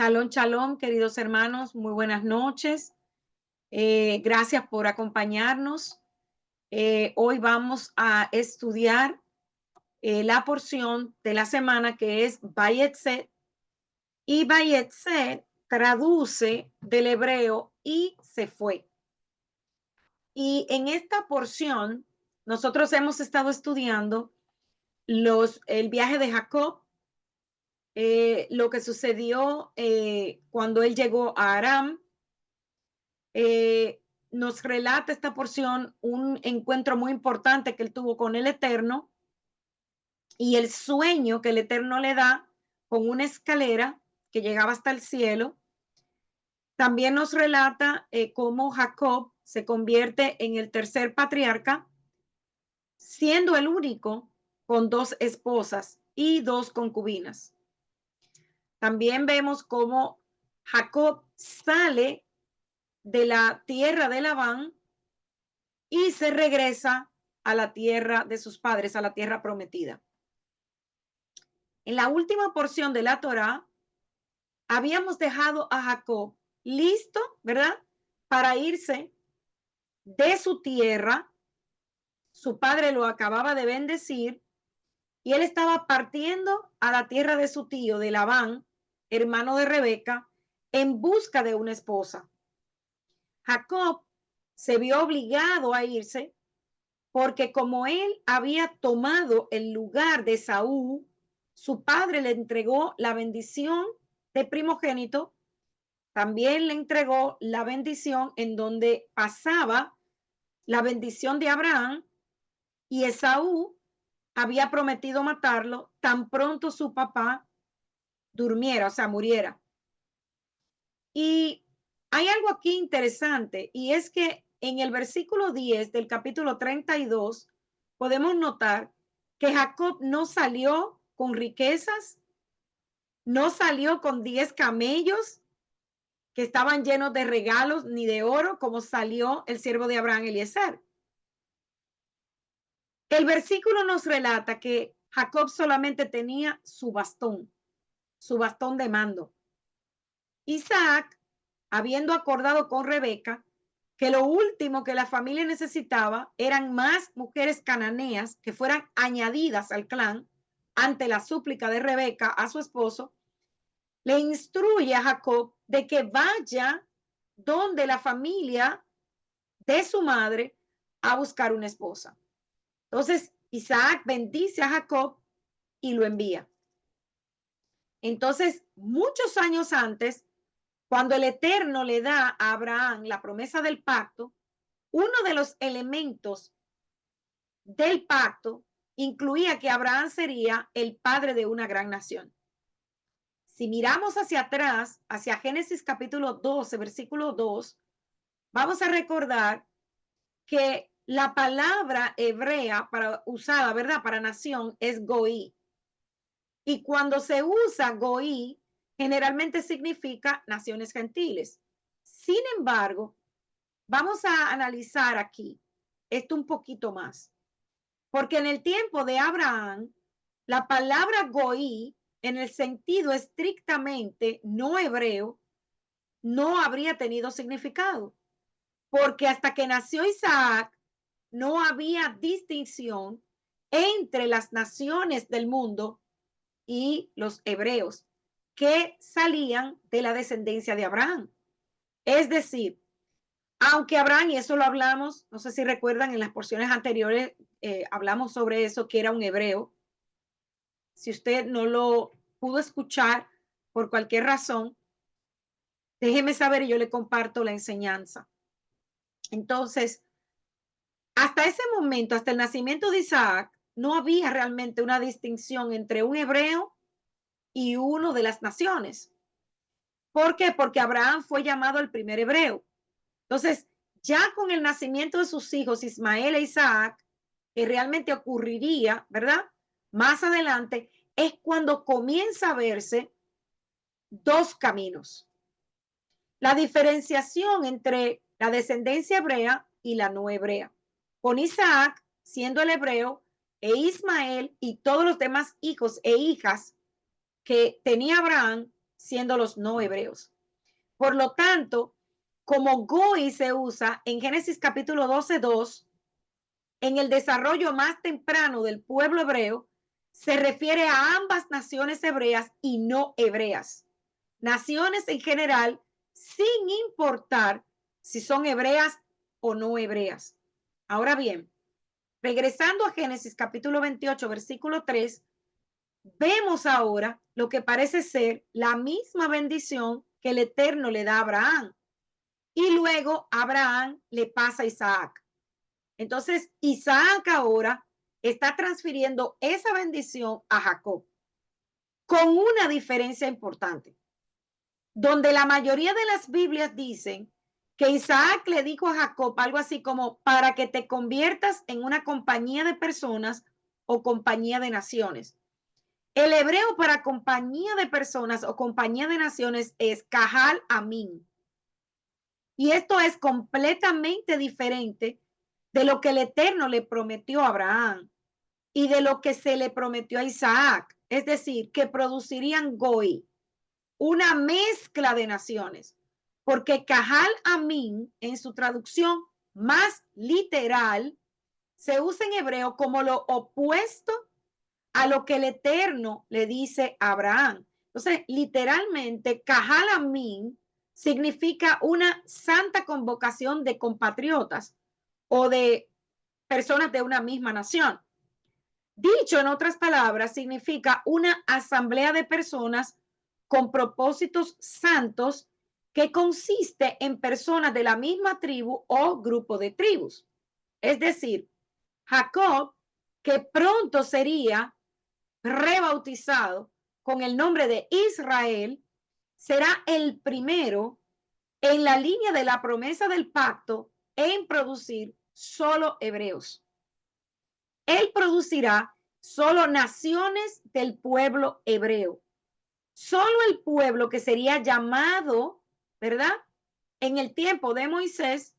Shalom, shalom, queridos hermanos, muy buenas noches. Gracias por acompañarnos. Hoy vamos a estudiar la porción de la semana que es Vayetze, y Vayetze traduce del hebreo y se fue. Y en esta porción nosotros hemos estado estudiando el viaje de Jacob, lo que sucedió cuando él llegó a Aram. Nos relata esta porción un encuentro muy importante que él tuvo con el Eterno y el sueño que el Eterno le da con una escalera que llegaba hasta el cielo. También nos relata cómo Jacob se convierte en el tercer patriarca, siendo el único con dos esposas y dos concubinas. También vemos cómo Jacob sale de la tierra de Labán y se regresa a la tierra de sus padres, a la tierra prometida. En la última porción de la Torá, habíamos dejado a Jacob listo, ¿verdad? Para irse de su tierra. Su padre lo acababa de bendecir y él estaba partiendo a la tierra de su tío, de Labán, hermano de Rebeca, en busca de una esposa. Jacob se vio obligado a irse porque como él había tomado el lugar de Saúl, su padre le entregó la bendición de primogénito, también le entregó la bendición en donde pasaba la bendición de Abraham, y Esaú había prometido matarlo tan pronto su papá durmiera, o sea, muriera. Y hay algo aquí interesante, y es que en el versículo 10 del capítulo 32 podemos notar que Jacob no salió con riquezas, no salió con 10 camellos que estaban llenos de regalos ni de oro, como salió el siervo de Abraham, Eliezer. El versículo nos relata que Jacob solamente tenía su bastón de mando. Isaac, habiendo acordado con Rebeca que lo último que la familia necesitaba eran más mujeres cananeas que fueran añadidas al clan ante la súplica de Rebeca a su esposo, le instruye a Jacob de que vaya donde la familia de su madre a buscar una esposa. Entonces, Isaac bendice a Jacob y lo envía. Entonces, muchos años antes, cuando el Eterno le da a Abraham la promesa del pacto, uno de los elementos del pacto incluía que Abraham sería el padre de una gran nación. Si miramos hacia atrás, hacia Génesis capítulo 12, versículo 2, vamos a recordar que la palabra hebrea usada, ¿verdad?, para nación es goí. Y cuando se usa goí, generalmente significa naciones gentiles. Sin embargo, vamos a analizar aquí esto un poquito más, porque en el tiempo de Abraham, la palabra goí, en el sentido estrictamente no hebreo, no habría tenido significado, porque hasta que nació Isaac, no había distinción entre las naciones del mundo y los hebreos que salían de la descendencia de Abraham. Es decir, aunque Abraham, y eso lo hablamos, no sé si recuerdan en las porciones anteriores, hablamos sobre eso, que era un hebreo. Si usted no lo pudo escuchar por cualquier razón, déjeme saber y yo le comparto la enseñanza. Entonces, hasta ese momento, hasta el nacimiento de Isaac, no había realmente una distinción entre un hebreo y uno de las naciones. ¿Por qué? Porque Abraham fue llamado el primer hebreo. Entonces, ya con el nacimiento de sus hijos, Ismael e Isaac, que realmente ocurriría, ¿verdad? Más adelante, es cuando comienza a verse dos caminos. La diferenciación entre la descendencia hebrea y la no hebrea. Con Isaac siendo el hebreo e Ismael y todos los demás hijos e hijas que tenía Abraham siendo los no hebreos. Por lo tanto, como Goy se usa en Génesis capítulo 12:2, en el desarrollo más temprano del pueblo hebreo, se refiere a ambas naciones hebreas y no hebreas. Naciones en general, sin importar si son hebreas o no hebreas. Ahora bien, regresando a Génesis capítulo 28, versículo 3, vemos ahora lo que parece ser la misma bendición que el Eterno le da a Abraham. Y luego Abraham le pasa a Isaac. Entonces, Isaac ahora está transfiriendo esa bendición a Jacob, con una diferencia importante, donde la mayoría de las Biblias dicen que Isaac le dijo a Jacob algo así como para que te conviertas en una compañía de personas o compañía de naciones. El hebreo para compañía de personas o compañía de naciones es Kahal Amin. Y esto es completamente diferente de lo que el Eterno le prometió a Abraham y de lo que se le prometió a Isaac. Es decir, que producirían Goy, una mezcla de naciones. Porque Kahal Amin, en su traducción más literal, se usa en hebreo como lo opuesto a lo que el Eterno le dice a Abraham. Entonces, literalmente, Kahal Amin significa una santa convocación de compatriotas o de personas de una misma nación. Dicho en otras palabras, significa una asamblea de personas con propósitos santos que consiste en personas de la misma tribu o grupo de tribus. Es decir, Jacob, que pronto sería rebautizado con el nombre de Israel, será el primero en la línea de la promesa del pacto en producir solo hebreos. Él producirá solo naciones del pueblo hebreo. Solo el pueblo que sería llamado, ¿verdad? En el tiempo de Moisés,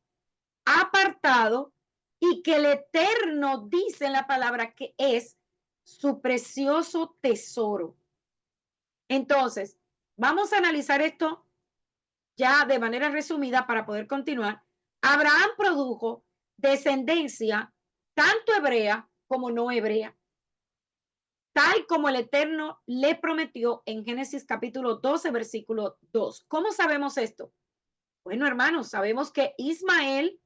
apartado, y que el Eterno dice en la palabra que es su precioso tesoro. Entonces, vamos a analizar esto ya de manera resumida para poder continuar. Abraham produjo descendencia tanto hebrea como no hebrea, tal como el Eterno le prometió en Génesis capítulo 12, versículo 2. ¿Cómo sabemos esto? Bueno, hermanos, sabemos que Ismael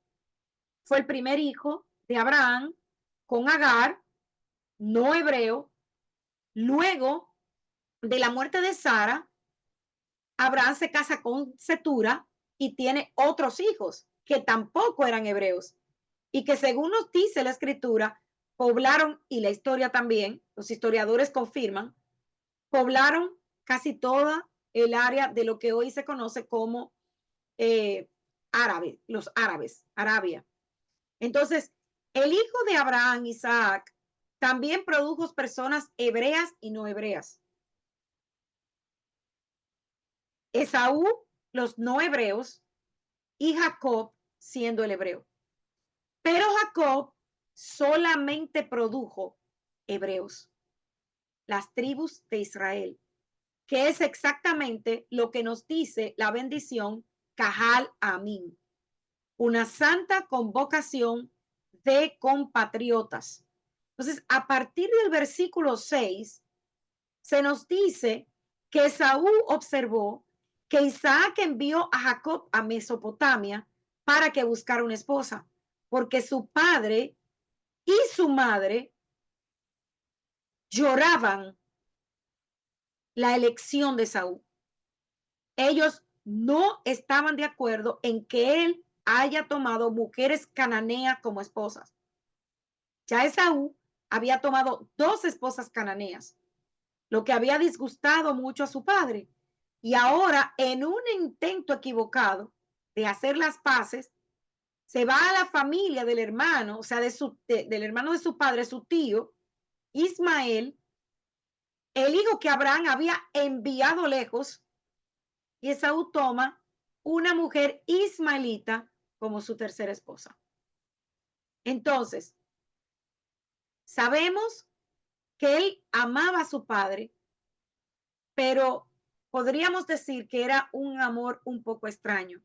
fue el primer hijo de Abraham con Agar, no hebreo. Luego de la muerte de Sara, Abraham se casa con Setura y tiene otros hijos que tampoco eran hebreos y que según nos dice la escritura, poblaron, y la historia también, los historiadores confirman, poblaron casi toda el área de lo que hoy se conoce como árabe, los árabes, Arabia. Entonces, el hijo de Abraham, Isaac, también produjo personas hebreas y no hebreas. Esaú, los no hebreos, y Jacob siendo el hebreo. Pero Jacob solamente produjo hebreos, las tribus de Israel, que es exactamente lo que nos dice la bendición Kahal Amin, una santa convocación de compatriotas. Entonces, a partir del versículo 6, se nos dice que Saúl observó que Isaac envió a Jacob a Mesopotamia para que buscara una esposa, porque su padre y su madre lloraban la elección de Saúl. Ellos no estaban de acuerdo en que él haya tomado mujeres cananeas como esposas. Ya Esaú había tomado 2 esposas cananeas, lo que había disgustado mucho a su padre. Y ahora, en un intento equivocado de hacer las paces, se va a la familia del hermano, o sea, del hermano de su padre, su tío, Ismael, el hijo que Abraham había enviado lejos, y Esaú toma una mujer ismaelita como su tercera esposa. Entonces, sabemos que él amaba a su padre, pero podríamos decir que era un amor un poco extraño,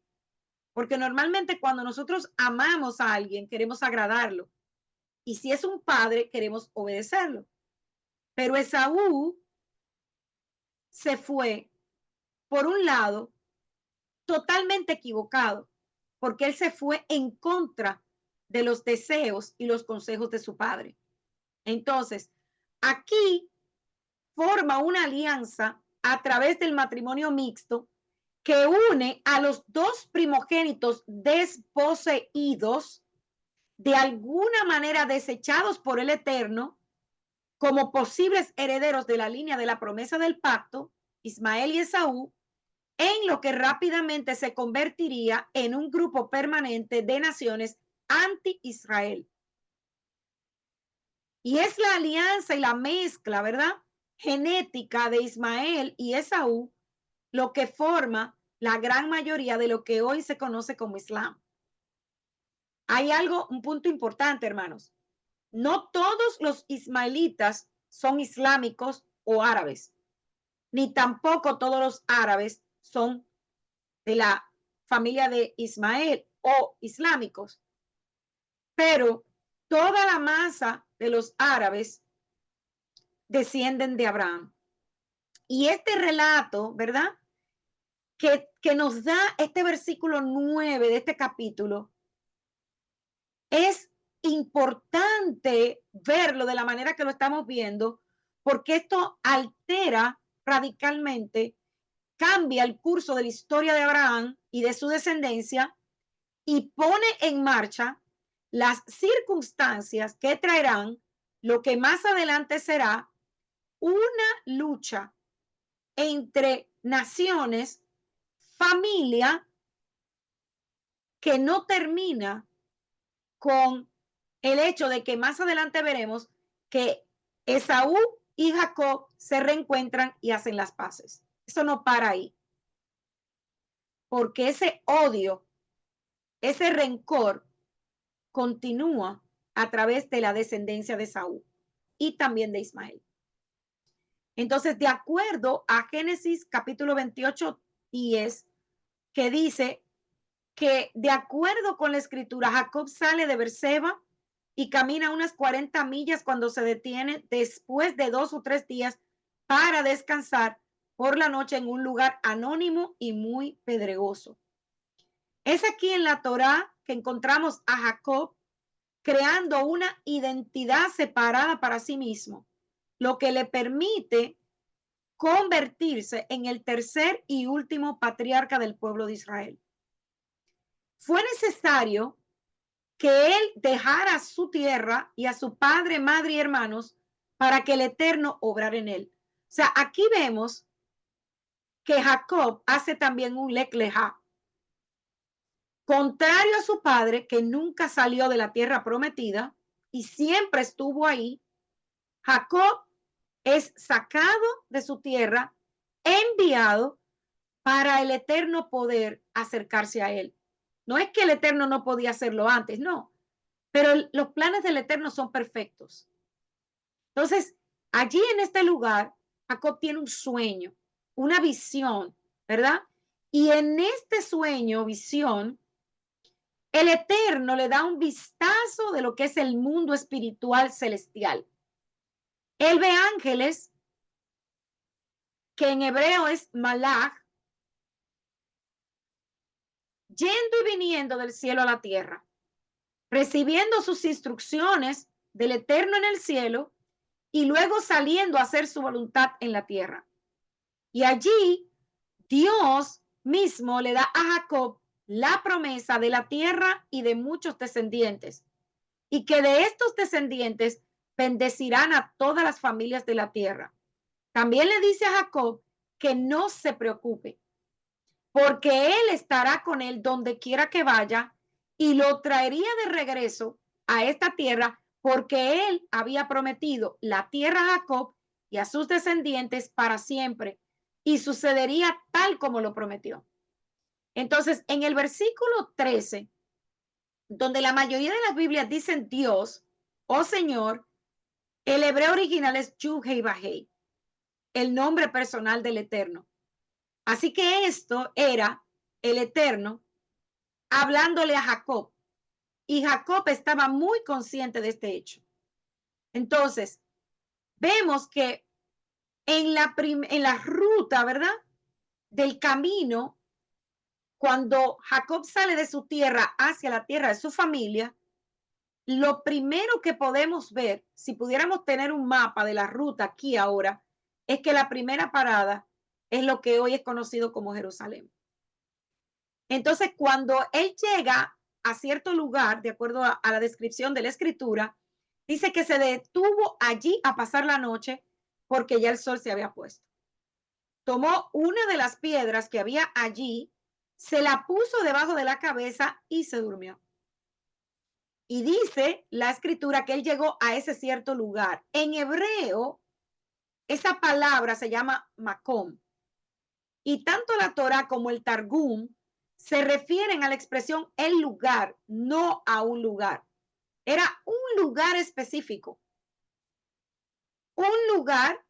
porque normalmente cuando nosotros amamos a alguien queremos agradarlo y si es un padre queremos obedecerlo. Pero Esaú se fue por un lado totalmente equivocado, porque él se fue en contra de los deseos y los consejos de su padre. Entonces, aquí forma una alianza a través del matrimonio mixto que une a los dos primogénitos desposeídos, de alguna manera desechados por el Eterno, como posibles herederos de la línea de la promesa del pacto, Ismael y Esaú, en lo que rápidamente se convertiría en un grupo permanente de naciones anti-Israel. Y es la alianza y la mezcla, ¿verdad? Genética de Ismael y Esaú lo que forma la gran mayoría de lo que hoy se conoce como Islam. Hay algo, un punto importante, hermanos. No todos los ismaelitas son islámicos o árabes, ni tampoco todos los árabes son de la familia de Ismael o islámicos, pero toda la masa de los árabes descienden de Abraham. Y este relato, ¿verdad? Que nos da este versículo 9 de este capítulo, es importante verlo de la manera que lo estamos viendo, porque esto altera radicalmente, cambia el curso de la historia de Abraham y de su descendencia y pone en marcha las circunstancias que traerán lo que más adelante será una lucha entre naciones, familia, que no termina con el hecho de que más adelante veremos que Esaú y Jacob se reencuentran y hacen las paces. Eso no para ahí, porque ese odio, ese rencor continúa a través de la descendencia de Esaú y también de Ismael. Entonces, de acuerdo a Génesis capítulo 28, 10, que dice que de acuerdo con la escritura, Jacob sale de Berseba y camina unas 40 millas cuando se detiene después de 2 o 3 días para descansar por la noche en un lugar anónimo y muy pedregoso. Es aquí en la Torá que encontramos a Jacob creando una identidad separada para sí mismo, lo que le permite convertirse en el tercer y último patriarca del pueblo de Israel. Fue necesario que él dejara su tierra y a su padre, madre y hermanos para que el Eterno obrara en él. O sea, aquí vemos que Jacob hace también un lek lejá. Contrario a su padre, que nunca salió de la tierra prometida y siempre estuvo ahí, Jacob es sacado de su tierra, enviado para el Eterno poder acercarse a él. No es que el Eterno no podía hacerlo antes, no, pero los planes del Eterno son perfectos. Entonces, allí en este lugar, Jacob tiene un sueño, una visión, ¿verdad? Y en este sueño, visión, el Eterno le da un vistazo de lo que es el mundo espiritual celestial. Él ve ángeles, que en hebreo es malach, yendo y viniendo del cielo a la tierra, recibiendo sus instrucciones del Eterno en el cielo y luego saliendo a hacer su voluntad en la tierra. Y allí Dios mismo le da a Jacob la promesa de la tierra y de muchos descendientes, y que de estos descendientes bendecirán a todas las familias de la tierra. También le dice a Jacob que no se preocupe, porque él estará con él donde quiera que vaya y lo traería de regreso a esta tierra, porque él había prometido la tierra a Jacob y a sus descendientes para siempre, y sucedería tal como lo prometió. Entonces, en el versículo 13, donde la mayoría de las Biblias dicen Dios o Señor, el hebreo original es Yud-Heh-Vah-Heh, el nombre personal del Eterno. Así que esto era el Eterno hablándole a Jacob. Y Jacob estaba muy consciente de este hecho. Entonces, vemos que en la ruta, ¿verdad? Del camino, cuando Jacob sale de su tierra hacia la tierra de su familia, lo primero que podemos ver, si pudiéramos tener un mapa de la ruta aquí ahora, es que la primera parada es lo que hoy es conocido como Jerusalén. Entonces, cuando él llega a cierto lugar, de acuerdo a la descripción de la escritura, dice que se detuvo allí a pasar la noche porque ya el sol se había puesto. Tomó una de las piedras que había allí, se la puso debajo de la cabeza y se durmió. Y dice la escritura que él llegó a ese cierto lugar. En hebreo, esa palabra se llama Macom. Y tanto la Torah como el Targum se refieren a la expresión el lugar, no a un lugar. Era un lugar específico, un lugar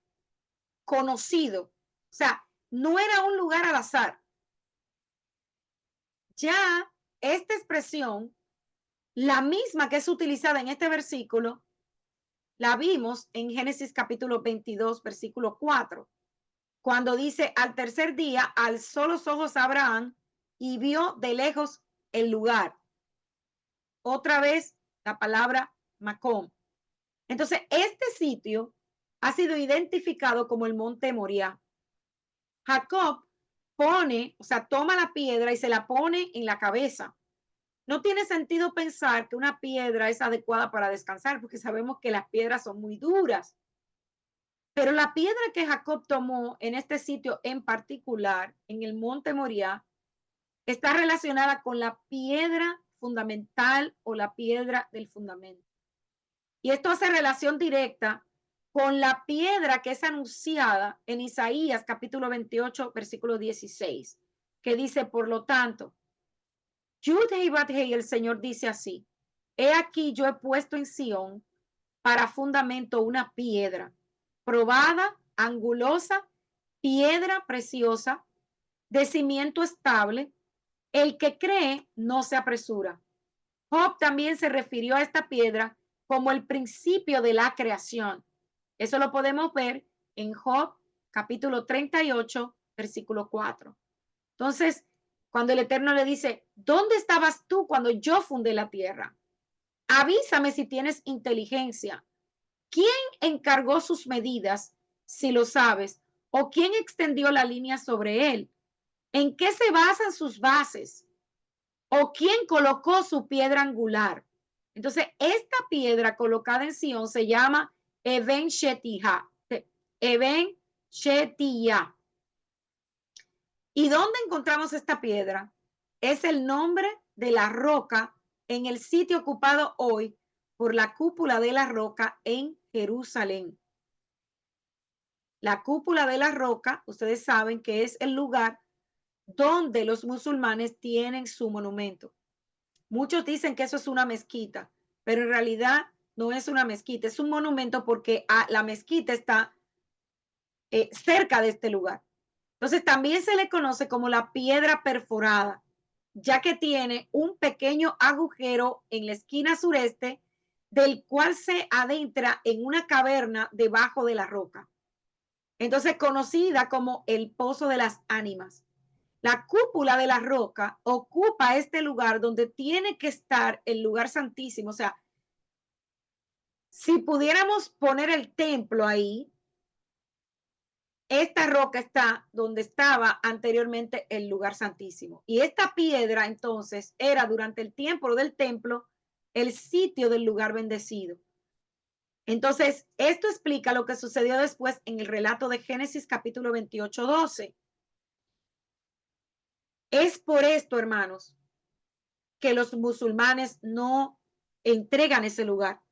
conocido. O sea, no era un lugar al azar. Ya esta expresión, la misma que es utilizada en este versículo, la vimos en Génesis capítulo 22, versículo 4, cuando dice, al tercer día alzó los ojos a Abraham y vio de lejos el lugar. Otra vez la palabra Macom. Entonces, este sitio ha sido identificado como el monte Moriah. Jacob pone, o sea, toma la piedra y se la pone en la cabeza. No tiene sentido pensar que una piedra es adecuada para descansar, porque sabemos que las piedras son muy duras. Pero la piedra que Jacob tomó en este sitio en particular, en el monte Moriah, está relacionada con la piedra fundamental o la piedra del fundamento. Y esto hace relación directa con la piedra que es anunciada en Isaías capítulo 28, versículo 16, que dice, por lo tanto, Yud-Hei Bat-Hei, el Señor dice así, he aquí yo he puesto en Sión para fundamento una piedra, probada, angulosa, piedra preciosa, de cimiento estable, el que cree no se apresura. Job también se refirió a esta piedra como el principio de la creación. Eso lo podemos ver en Job capítulo 38, versículo 4. Entonces, cuando el Eterno le dice, ¿dónde estabas tú cuando yo fundé la tierra? Avísame si tienes inteligencia. ¿Quién encargó sus medidas, si lo sabes? ¿O quién extendió la línea sobre él? ¿En qué se basan sus bases? ¿O quién colocó su piedra angular? Entonces, esta piedra colocada en Sion se llama Eben Shetija. Eben Shetija. ¿Y dónde encontramos esta piedra? Es el nombre de la roca en el sitio ocupado hoy por la cúpula de la roca en Jerusalén. La cúpula de la roca, ustedes saben que es el lugar donde los musulmanes tienen su monumento. Muchos dicen que eso es una mezquita, pero en realidad no es una mezquita, es un monumento porque la mezquita está cerca de este lugar. Entonces también se le conoce como la piedra perforada, ya que tiene un pequeño agujero en la esquina sureste del cual se adentra en una caverna debajo de la roca. Entonces conocida como el Pozo de las Ánimas. La cúpula de la roca ocupa este lugar donde tiene que estar el lugar santísimo. O sea, si pudiéramos poner el templo ahí, esta roca está donde estaba anteriormente el lugar santísimo. Y esta piedra entonces era durante el tiempo del templo el sitio del lugar bendecido. Entonces, esto explica lo que sucedió después en el relato de Génesis capítulo 28, 12. Es por esto, hermanos, que los musulmanes no entregan ese lugar.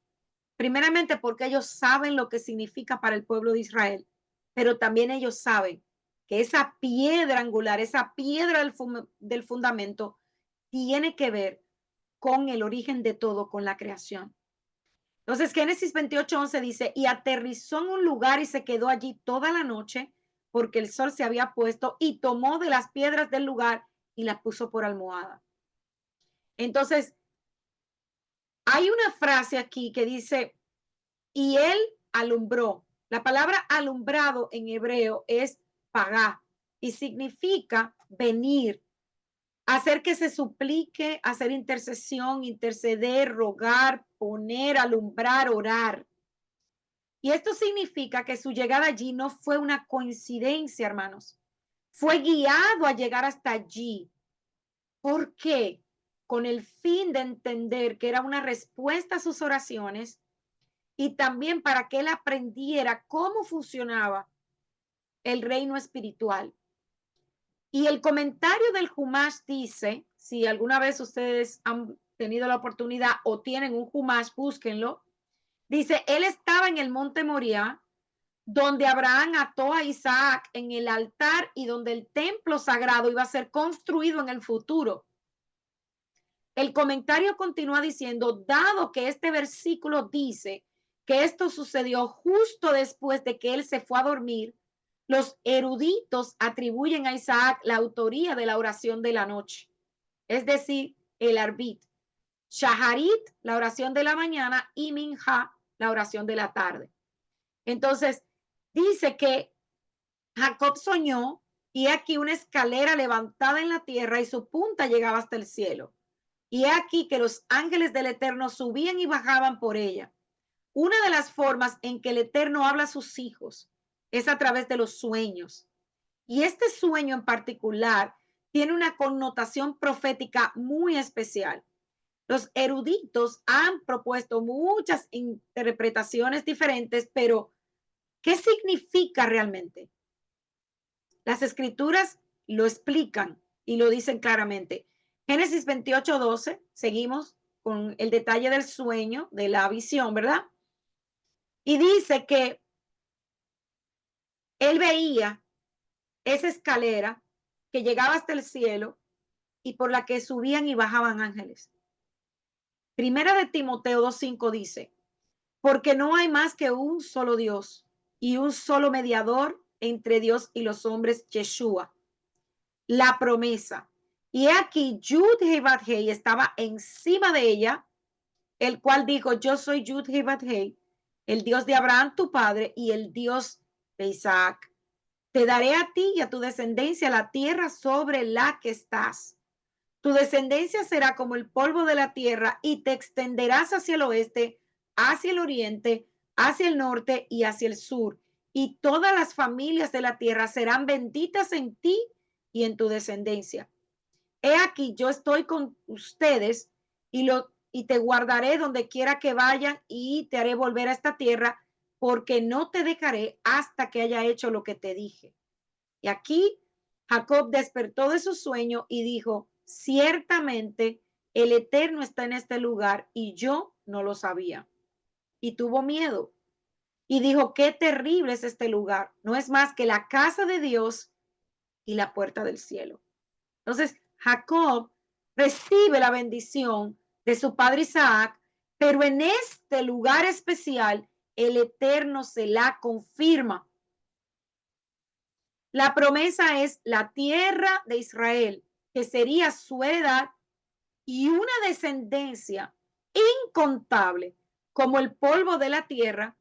Primeramente porque ellos saben lo que significa para el pueblo de Israel, pero también ellos saben que esa piedra angular, esa piedra del fundamento, tiene que ver con el origen de todo, con la creación. Entonces, Génesis 28:11 dice, y aterrizó en un lugar y se quedó allí toda la noche, porque el sol se había puesto, y tomó de las piedras del lugar y las puso por almohada. Entonces, hay una frase aquí que dice, y él alumbró. La palabra alumbrado en hebreo es pagá y significa venir, hacer que se suplique, hacer intercesión, interceder, rogar, poner, alumbrar, orar. Y esto significa que su llegada allí no fue una coincidencia, hermanos. Fue guiado a llegar hasta allí. ¿Por qué? Con el fin de entender que era una respuesta a sus oraciones y también para que él aprendiera cómo funcionaba el reino espiritual. Y el comentario del Humash dice, si alguna vez ustedes han tenido la oportunidad o tienen un Humash, búsquenlo. Dice, él estaba en el monte Moriah, donde Abraham ató a Isaac en el altar y donde el templo sagrado iba a ser construido en el futuro. El comentario continúa diciendo, dado que este versículo dice que esto sucedió justo después de que él se fue a dormir, los eruditos atribuyen a Isaac la autoría de la oración de la noche, es decir, el arbit. Shaharit, la oración de la mañana, y Minha, la oración de la tarde. Entonces, dice que Jacob soñó y aquí una escalera levantada en la tierra y su punta llegaba hasta el cielo. Y aquí que los ángeles del Eterno subían y bajaban por ella. Una de las formas en que el Eterno habla a sus hijos es a través de los sueños. Y este sueño en particular tiene una connotación profética muy especial. Los eruditos han propuesto muchas interpretaciones diferentes, pero ¿qué significa realmente? Las escrituras lo explican y lo dicen claramente. Génesis 28:12, seguimos con el detalle del sueño, de la visión, ¿verdad? Y dice que él veía esa escalera que llegaba hasta el cielo y por la que subían y bajaban ángeles. Primera de Timoteo 2:5 dice, porque no hay más que un solo Dios y un solo mediador entre Dios y los hombres, Yeshua, la promesa. Y aquí Yud-Heh-Vav-Heh estaba encima de ella, el cual dijo, yo soy Yud-Heh-Vav-Heh, el Dios de Abraham tu padre y el Dios de Isaac. Te daré a ti y a tu descendencia la tierra sobre la que estás. Tu descendencia será como el polvo de la tierra y te extenderás hacia el oeste, hacia el oriente, hacia el norte y hacia el sur. Y todas las familias de la tierra serán benditas en ti y en tu descendencia. He aquí, yo estoy con ustedes y te guardaré donde quiera que vayan y te haré volver a esta tierra porque no te dejaré hasta que haya hecho lo que te dije. Y aquí Jacob despertó de su sueño y dijo, ciertamente el Eterno está en este lugar y yo no lo sabía. Y tuvo miedo y dijo, qué terrible es este lugar. No es más que la casa de Dios y la puerta del cielo. Entonces, Jacob recibe la bendición de su padre Isaac, pero en este lugar especial, el Eterno se la confirma. La promesa es la tierra de Israel, que sería su heredad y una descendencia incontable como el polvo de la tierra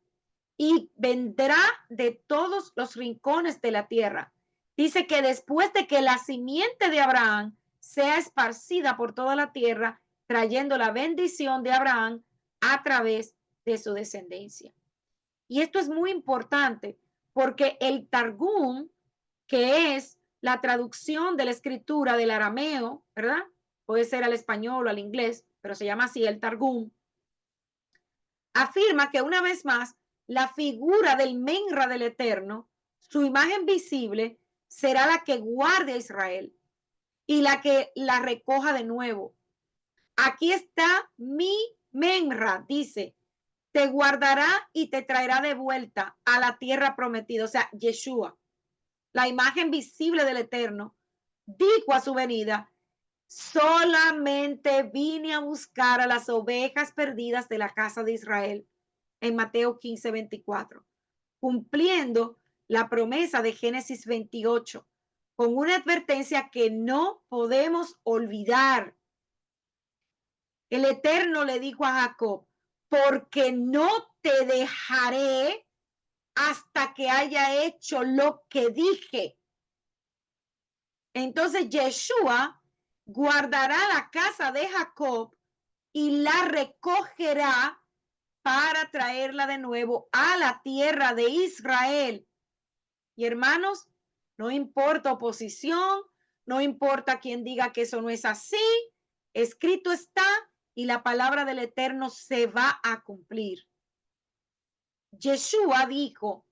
y vendrá de todos los rincones de la tierra. Dice que después de que la simiente de Abraham sea esparcida por toda la tierra, trayendo la bendición de Abraham a través de su descendencia. Y esto es muy importante porque el Targum, que es la traducción de la escritura del arameo, ¿verdad? Puede ser al español o al inglés, pero se llama así el Targum, afirma que una vez más la figura del Menra del Eterno, su imagen visible, será la que guarde a Israel y la que la recoja de nuevo. Aquí está mi Menra, dice, te guardará y te traerá de vuelta a la tierra prometida, o sea, Yeshua, la imagen visible del Eterno, dijo a su venida, solamente vine a buscar a las ovejas perdidas de la casa de Israel, en Mateo 15:24, cumpliendo la promesa de Génesis 28 con una advertencia que no podemos olvidar. El Eterno le dijo a Jacob, porque no te dejaré hasta que haya hecho lo que dije. Entonces Yeshua guardará la casa de Jacob y la recogerá para traerla de nuevo a la tierra de Israel. Y hermanos, no importa oposición, no importa quien diga que eso no es así, escrito está y la palabra del Eterno se va a cumplir. Yeshua dijo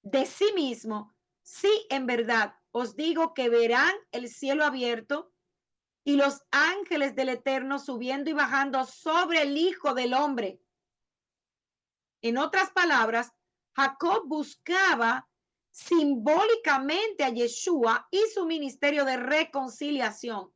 de sí mismo, sí, en verdad, os digo que verán el cielo abierto y los ángeles del Eterno subiendo y bajando sobre el Hijo del Hombre. En otras palabras, Jacob buscaba simbólicamente a Yeshua y su ministerio de reconciliación.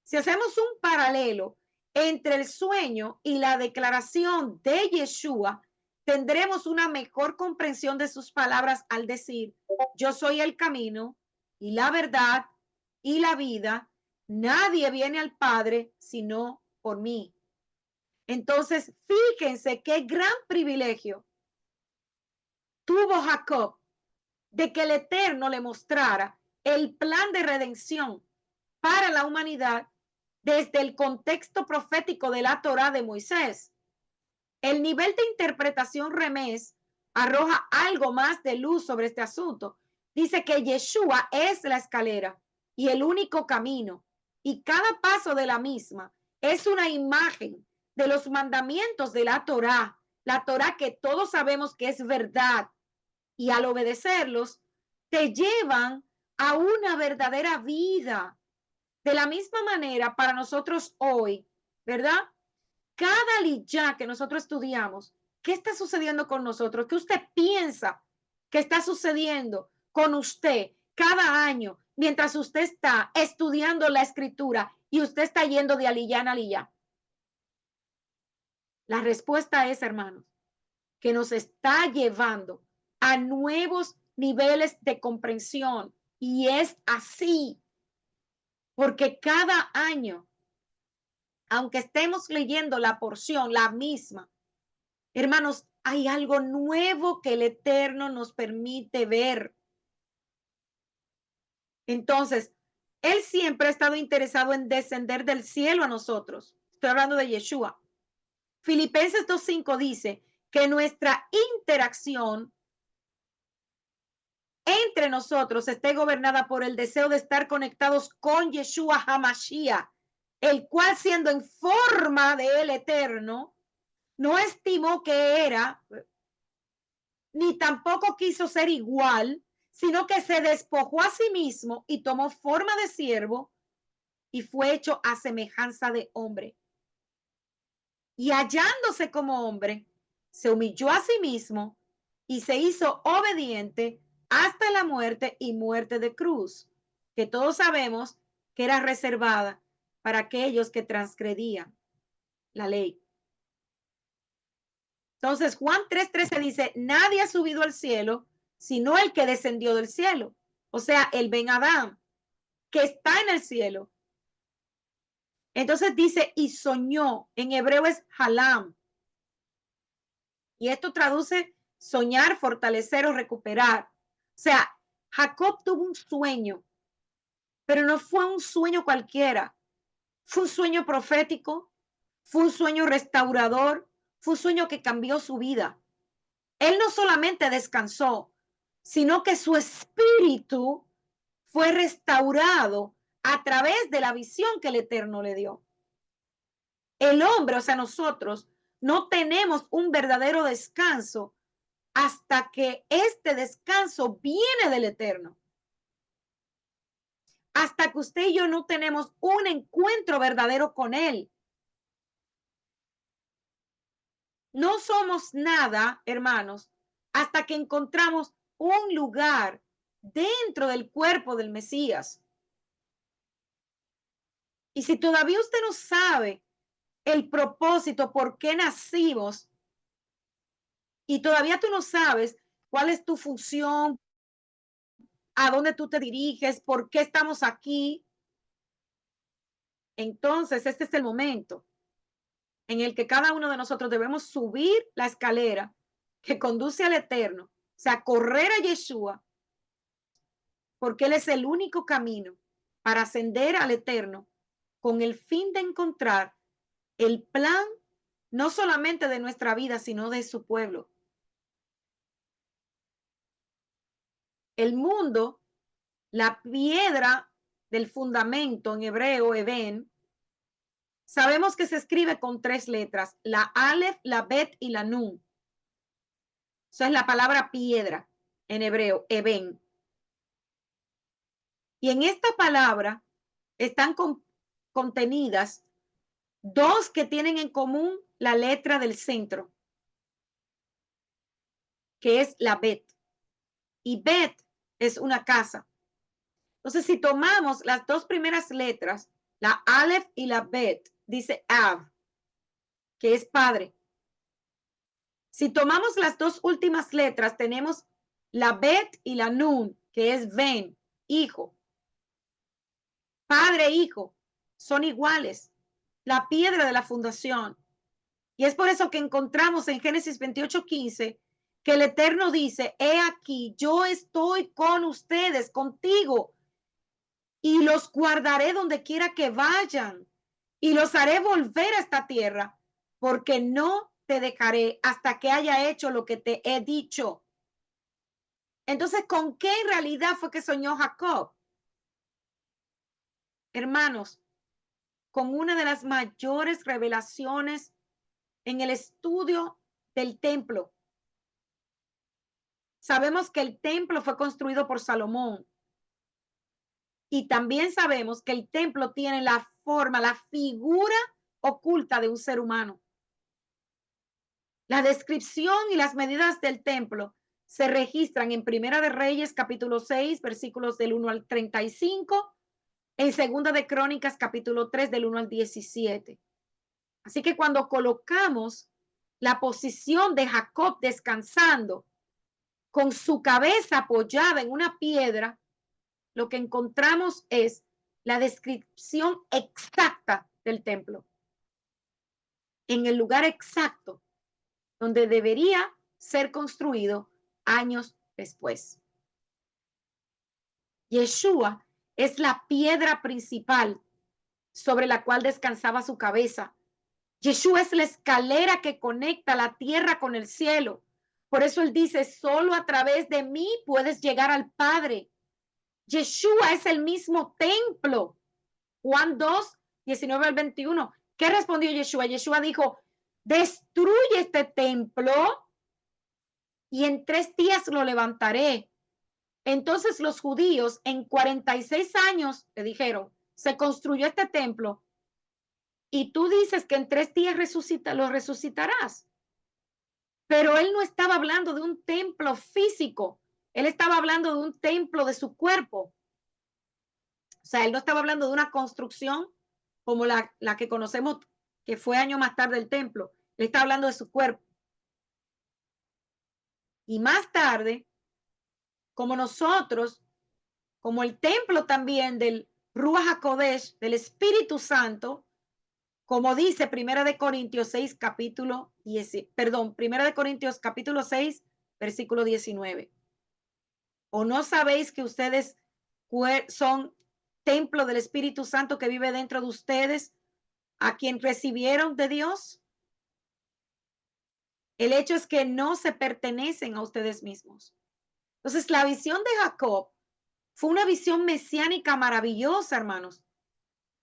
Si hacemos un paralelo entre el sueño y la declaración de Yeshua, tendremos una mejor comprensión de sus palabras al decir, yo soy el camino y la verdad y la vida. Nadie viene al Padre sino por mí. Entonces, fíjense qué gran privilegio tuvo Jacob de que el Eterno le mostrara el plan de redención para la humanidad desde el contexto profético de la Torá de Moisés. El nivel de interpretación remés arroja algo más de luz sobre este asunto. Dice que Yeshua es la escalera y el único camino, y cada paso de la misma es una imagen de los mandamientos de la Torá que todos sabemos que es verdad, y al obedecerlos te llevan a una verdadera vida. De la misma manera, para nosotros hoy, ¿verdad? Cada liyá que nosotros estudiamos, ¿qué está sucediendo con nosotros? ¿Qué usted piensa que está sucediendo con usted cada año mientras usted está estudiando la escritura y usted está yendo de aliyá en aliyá? La respuesta es, hermanos, que nos está llevando a nuevos niveles de comprensión. Y es así, porque cada año, aunque estemos leyendo la porción, la misma, hermanos, hay algo nuevo que el Eterno nos permite ver. Entonces, Él siempre ha estado interesado en descender del cielo a nosotros. Estoy hablando de Yeshua. Filipenses 2:5 dice que nuestra interacción entre nosotros esté gobernada por el deseo de estar conectados con Yeshua HaMashiach, el cual siendo en forma de el Eterno, no estimó que era, ni tampoco quiso ser igual, sino que se despojó a sí mismo y tomó forma de siervo y fue hecho a semejanza de hombre. Y hallándose como hombre, se humilló a sí mismo y se hizo obediente hasta la muerte y muerte de cruz, que todos sabemos que era reservada para aquellos que transgredían la ley. Entonces, Juan 3:13 dice, nadie ha subido al cielo, sino el que descendió del cielo. O sea, el Ben Adán, que está en el cielo. Entonces dice, y soñó, en hebreo es halam. Y esto traduce soñar, fortalecer o recuperar. O sea, Jacob tuvo un sueño, pero no fue un sueño cualquiera. Fue un sueño profético, fue un sueño restaurador, fue un sueño que cambió su vida. Él no solamente descansó, sino que su espíritu fue restaurado a través de la visión que el Eterno le dio. El hombre, o sea, nosotros, no tenemos un verdadero descanso hasta que este descanso viene del Eterno. Hasta que usted y yo no tenemos un encuentro verdadero con Él. No somos nada, hermanos, hasta que encontramos un lugar dentro del cuerpo del Mesías. Y si todavía usted no sabe el propósito, por qué nacimos, y todavía tú no sabes cuál es tu función, a dónde tú te diriges, por qué estamos aquí. Entonces, este es el momento en el que cada uno de nosotros debemos subir la escalera que conduce al Eterno, o sea, correr a Yeshua, porque Él es el único camino para ascender al Eterno con el fin de encontrar el plan no solamente de nuestra vida, sino de su pueblo. El mundo, la piedra del fundamento en hebreo, Eben, sabemos que se escribe con 3 letras, la Aleph, la Bet y la Nun. Eso es la palabra piedra en hebreo, Eben. Y en esta palabra están contenidas 2 que tienen en común la letra del centro, que es la Bet. Y Bet es una casa. Entonces, si tomamos las 2 primeras letras, la Aleph y la Bet, dice Av, que es padre. Si tomamos las 2 últimas letras, tenemos la Bet y la Nun, que es Ben, hijo. Padre e hijo son iguales, la piedra de la fundación. Y es por eso que encontramos en Génesis 28:15 que el Eterno dice, he aquí, yo estoy con ustedes, contigo, y los guardaré donde quiera que vayan, y los haré volver a esta tierra, porque no te dejaré hasta que haya hecho lo que te he dicho. Entonces, ¿con qué en realidad fue que soñó Jacob? Hermanos, con una de las mayores revelaciones en el estudio del templo. Sabemos que el templo fue construido por Salomón. Y también sabemos que el templo tiene la forma, la figura oculta de un ser humano. La descripción y las medidas del templo se registran en Primera de Reyes, capítulo 6, versículos del 1 al 35, en Segunda de Crónicas, capítulo 3, del 1 al 17. Así que cuando colocamos la posición de Jacob descansando con su cabeza apoyada en una piedra, lo que encontramos es la descripción exacta del templo, en el lugar exacto donde debería ser construido años después. Yeshua es la piedra principal sobre la cual descansaba su cabeza. Yeshua es la escalera que conecta la tierra con el cielo. Por eso él dice, solo a través de mí puedes llegar al Padre. Yeshua es el mismo templo. Juan 2, 19 al 21. ¿Qué respondió Yeshua? Yeshua dijo, destruye este templo y en 3 días lo levantaré. Entonces los judíos en 46 años le dijeron, se construyó este templo y tú dices que en 3 días lo resucitarás. Pero él no estaba hablando de un templo físico, él estaba hablando de un templo de su cuerpo. O sea, él no estaba hablando de una construcción como la que conocemos, que fue años más tarde el templo. Él está hablando de su cuerpo. Y más tarde, como nosotros, como el templo también del Ruach HaKodesh, del Espíritu Santo, como dice Primera de Corintios 6, capítulo 10, perdón, Primera de Corintios capítulo 6, versículo 19. ¿O no sabéis que ustedes son templo del Espíritu Santo que vive dentro de ustedes, a quien recibieron de Dios? El hecho es que no se pertenecen a ustedes mismos. Entonces, la visión de Jacob fue una visión mesiánica maravillosa, hermanos.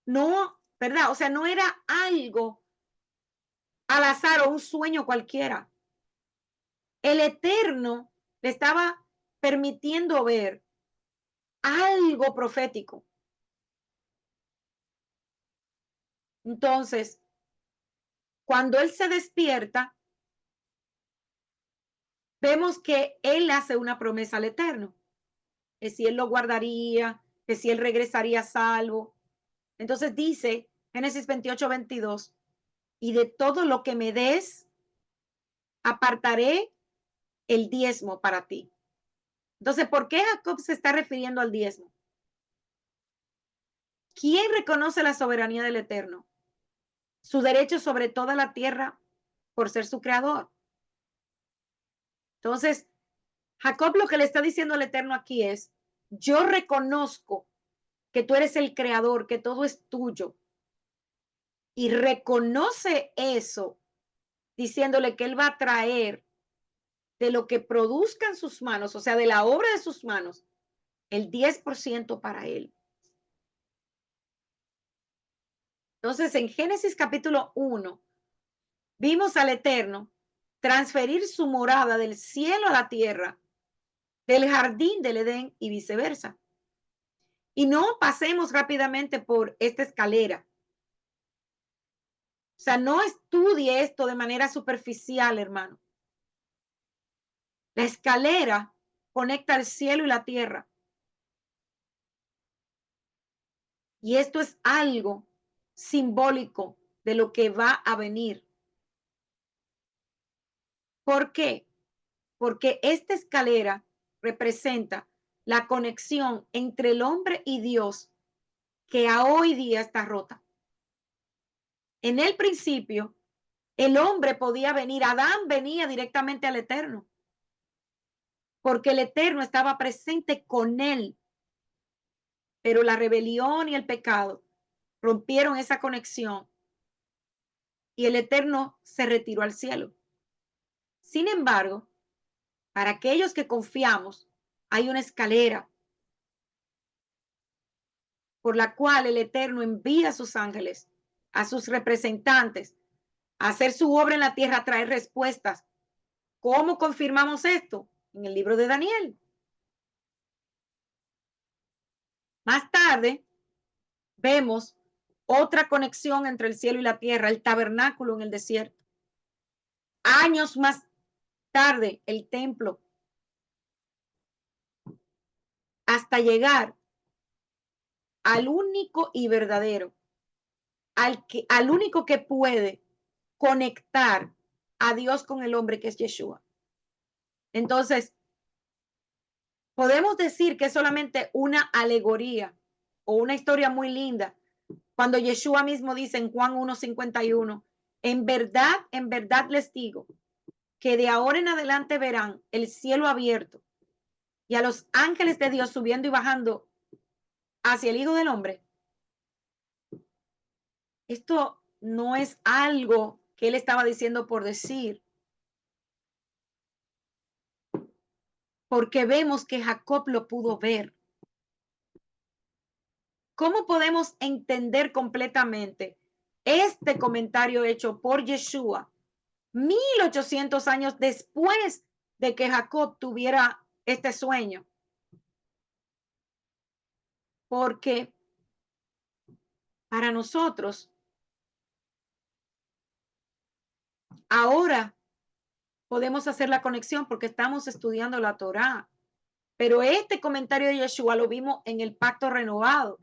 No, ¿verdad? O sea, no era algo al azar o un sueño cualquiera. El Eterno le estaba permitiendo ver algo profético. Entonces, cuando él se despierta, vemos que él hace una promesa al Eterno, que si él lo guardaría, que si él regresaría salvo. Entonces dice Génesis 28:22, y de todo lo que me des, apartaré el diezmo para ti. Entonces, ¿por qué Jacob se está refiriendo al diezmo? ¿Quién reconoce la soberanía del Eterno? Su derecho sobre toda la tierra por ser su creador. Entonces, Jacob lo que le está diciendo al Eterno aquí es, yo reconozco que tú eres el creador, que todo es tuyo. Y reconoce eso diciéndole que él va a traer de lo que produzcan sus manos, o sea, de la obra de sus manos, el 10% para él. Entonces, en Génesis capítulo 1, vimos al Eterno transferir su morada del cielo a la tierra, del jardín del Edén y viceversa. Y no pasemos rápidamente por esta escalera. O sea, no estudie esto de manera superficial, hermano. La escalera conecta el cielo y la tierra. Y esto es algo simbólico de lo que va a venir. ¿Por qué? Porque esta escalera representa la conexión entre el hombre y Dios que a hoy día está rota. En el principio, el hombre podía venir, Adán venía directamente al Eterno, porque el Eterno estaba presente con él, pero la rebelión y el pecado rompieron esa conexión y el Eterno se retiró al cielo. Sin embargo, para aquellos que confiamos, hay una escalera por la cual el Eterno envía a sus ángeles, a sus representantes, a hacer su obra en la tierra, a traer respuestas. ¿Cómo confirmamos esto? En el libro de Daniel. Más tarde, vemos otra conexión entre el cielo y la tierra, el tabernáculo en el desierto. Años más tarde, el templo, hasta llegar al único y verdadero, al único que puede conectar a Dios con el hombre, que es Yeshua. Entonces, podemos decir que es solamente una alegoría o una historia muy linda cuando Yeshua mismo dice en Juan 1:51, en verdad les digo que de ahora en adelante verán el cielo abierto y a los ángeles de Dios subiendo y bajando hacia el Hijo del Hombre. Esto no es algo que él estaba diciendo por decir, porque vemos que Jacob lo pudo ver. ¿Cómo podemos entender completamente este comentario hecho por Yeshua 1800 años después de que Jacob tuviera este sueño? Porque para nosotros ahora podemos hacer la conexión porque estamos estudiando la Torá. Pero este comentario de Yeshua lo vimos en el pacto renovado.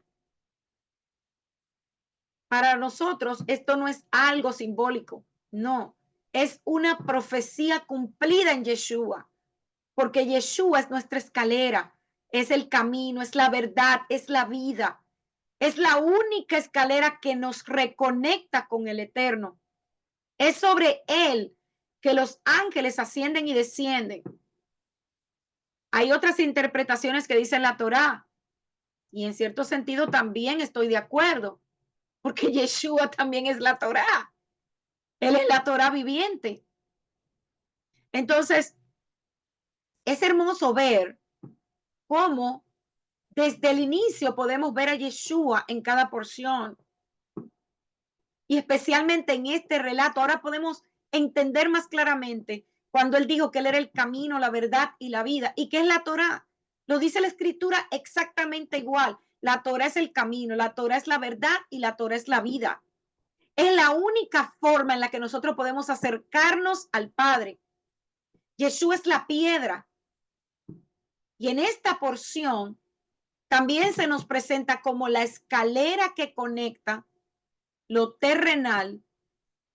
Para nosotros esto no es algo simbólico, no, es una profecía cumplida en Yeshua, porque Yeshua es nuestra escalera, es el camino, es la verdad, es la vida, es la única escalera que nos reconecta con el Eterno. Es sobre él que los ángeles ascienden y descienden. Hay otras interpretaciones que dicen la Torá, y en cierto sentido también estoy de acuerdo, porque Yeshua también es la Torá. Él es la Torá viviente. Entonces, es hermoso ver cómo desde el inicio podemos ver a Yeshua en cada porción. Y especialmente en este relato, ahora podemos entender más claramente cuando él dijo que él era el camino, la verdad y la vida. ¿Y qué es la Torá? Lo dice la escritura exactamente igual. La Torá es el camino, la Torá es la verdad y la Torá es la vida. Es la única forma en la que nosotros podemos acercarnos al Padre. Yeshua es la piedra. Y en esta porción también se nos presenta como la escalera que conecta lo terrenal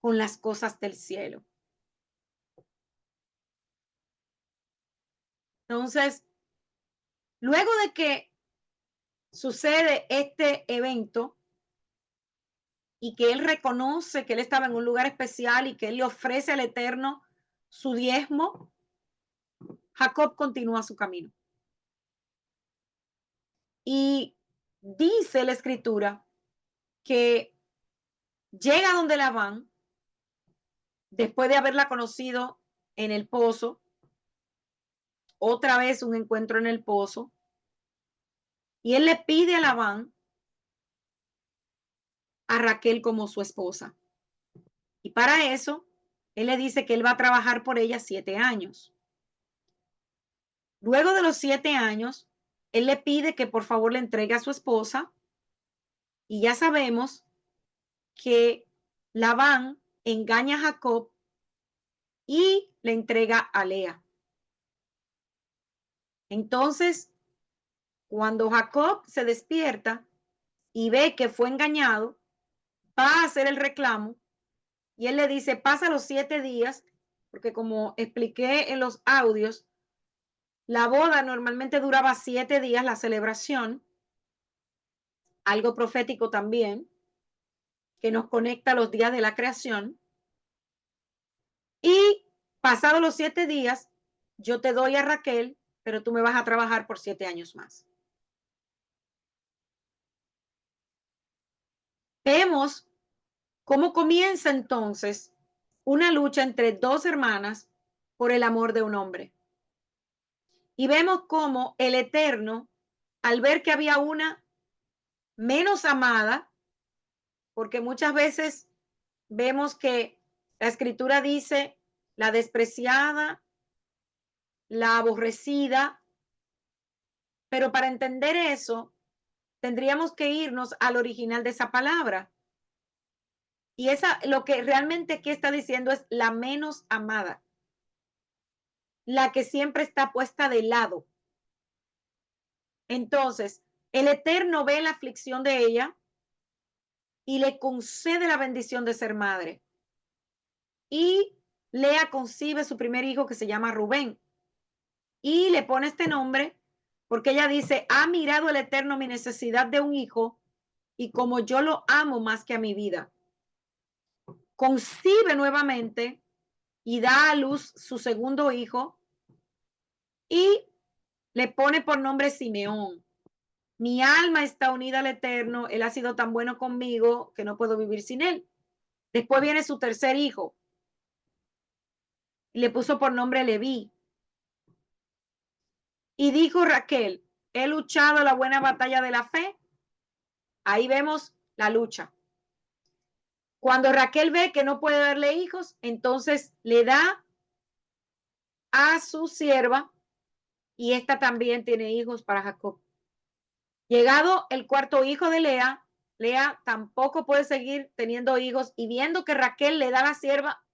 con las cosas del cielo. Entonces, Luego de que sucede este evento y que él reconoce que él estaba en un lugar especial y que él le ofrece al Eterno su diezmo, Jacob continúa su camino. Y dice la escritura que llega donde Labán, después de haberla conocido en el pozo, otra vez un encuentro en el pozo, y él le pide a Labán a Raquel como su esposa. Y para eso, él le dice que él va a trabajar por ella 7 años. Luego de los 7 años, él le pide que por favor le entregue a su esposa, y ya sabemos que Labán engaña a Jacob y le entrega a Lea. Entonces, cuando Jacob se despierta y ve que fue engañado, va a hacer el reclamo y él le dice, pasa los 7 días, porque como expliqué en los audios, la boda normalmente duraba 7 días, la celebración, algo profético también, que nos conecta a los días de la creación. Y pasados los 7 días, yo te doy a Raquel, pero tú me vas a trabajar por 7 años más. Vemos cómo comienza entonces una lucha entre dos hermanas por el amor de un hombre. Y vemos cómo el Eterno, al ver que había una menos amada, porque muchas veces vemos que la escritura dice la despreciada, la aborrecida, pero para entender eso tendríamos que irnos al original de esa palabra. Y esa, lo que realmente aquí está diciendo es la menos amada, la que siempre está puesta de lado. Entonces, el Eterno ve la aflicción de ella y le concede la bendición de ser madre. Y Lea concibe su primer hijo que se llama Rubén. Y le pone este nombre porque ella dice, ha mirado el Eterno mi necesidad de un hijo y como yo lo amo más que a mi vida. Concibe nuevamente y da a luz su segundo hijo y le pone por nombre Simeón. Mi alma está unida al Eterno, él ha sido tan bueno conmigo que no puedo vivir sin él. Después viene su tercer hijo y le puso por nombre Leví. Y dijo Raquel, he luchado la buena batalla de la fe. Ahí vemos la lucha. Cuando Raquel ve que no puede darle hijos, entonces le da a su sierva y esta también tiene hijos para Jacob. Llegado el cuarto hijo de Lea, Lea tampoco puede seguir teniendo hijos y viendo que Raquel le da la sierva,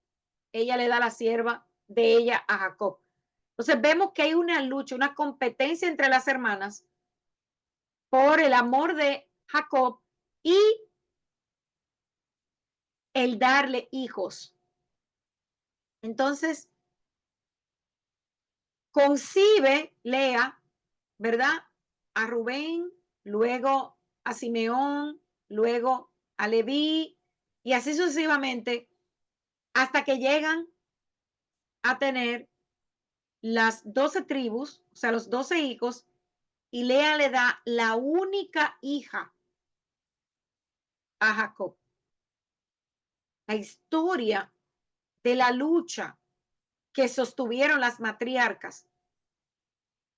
ella le da la sierva de ella a Jacob. Entonces vemos que hay una lucha, una competencia entre las hermanas por el amor de Jacob y el darle hijos. Entonces, concibe Lea, ¿verdad? A Rubén, luego a Simeón, luego a Leví y así sucesivamente hasta que llegan a tener las 12 tribus, o sea, los 12 hijos, y Lea le da la única hija a Jacob. La historia de la lucha que sostuvieron las matriarcas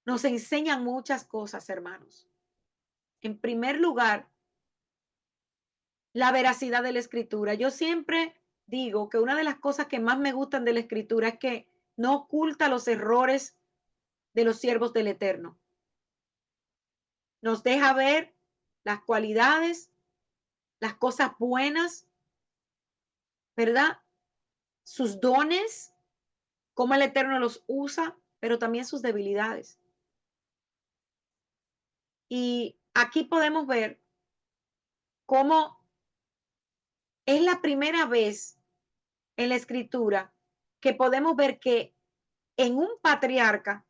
nos enseñan muchas cosas, hermanos. En primer lugar, la veracidad de la escritura. Yo siempre digo que una de las cosas que más me gustan de la escritura es que no oculta los errores de los siervos del Eterno. Nos deja ver las cualidades, las cosas buenas, ¿verdad? Sus dones, cómo el Eterno los usa, pero también sus debilidades. Y aquí podemos ver cómo es la primera vez en la escritura que podemos ver que en un patriarca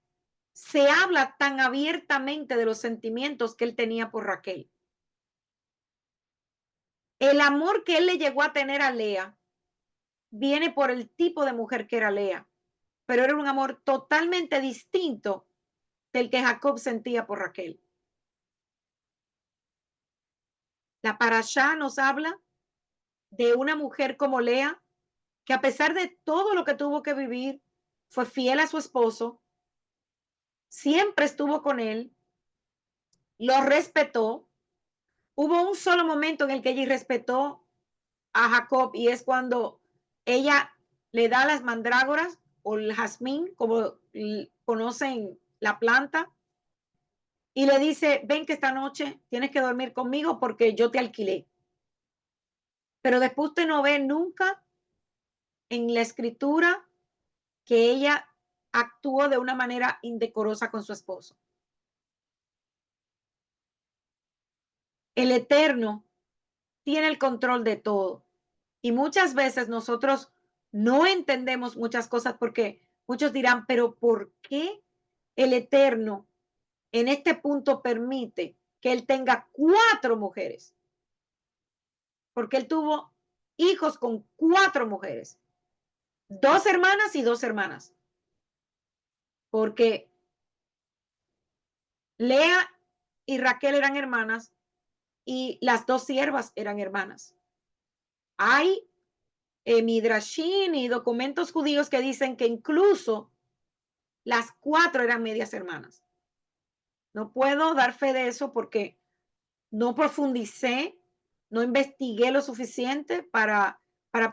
se habla tan abiertamente de los sentimientos que él tenía por Raquel. El amor que él le llegó a tener a Lea viene por el tipo de mujer que era Lea, pero era un amor totalmente distinto del que Jacob sentía por Raquel. La parashá nos habla de una mujer como Lea, que a pesar de todo lo que tuvo que vivir, fue fiel a su esposo, siempre estuvo con él, lo respetó. Hubo un solo momento en el que ella respetó a Jacob y es cuando ella le da las mandrágoras o el jazmín, como conocen la planta, y le dice, ven que esta noche tienes que dormir conmigo porque yo te alquilé. Pero después usted no ve nunca en la escritura que ella actuó de una manera indecorosa con su esposo. El Eterno tiene el control de todo. Y muchas veces nosotros no entendemos muchas cosas porque muchos dirán, pero ¿por qué el Eterno en este punto permite que él tenga 4 mujeres? Porque él tuvo hijos con 4 mujeres, 2 hermanas y 2 hermanas. Porque Lea y Raquel eran hermanas y las 2 siervas eran hermanas. Hay midrashim y documentos judíos que dicen que incluso las 4 eran medias hermanas. No puedo dar fe de eso porque no profundicé, no investigué lo suficiente para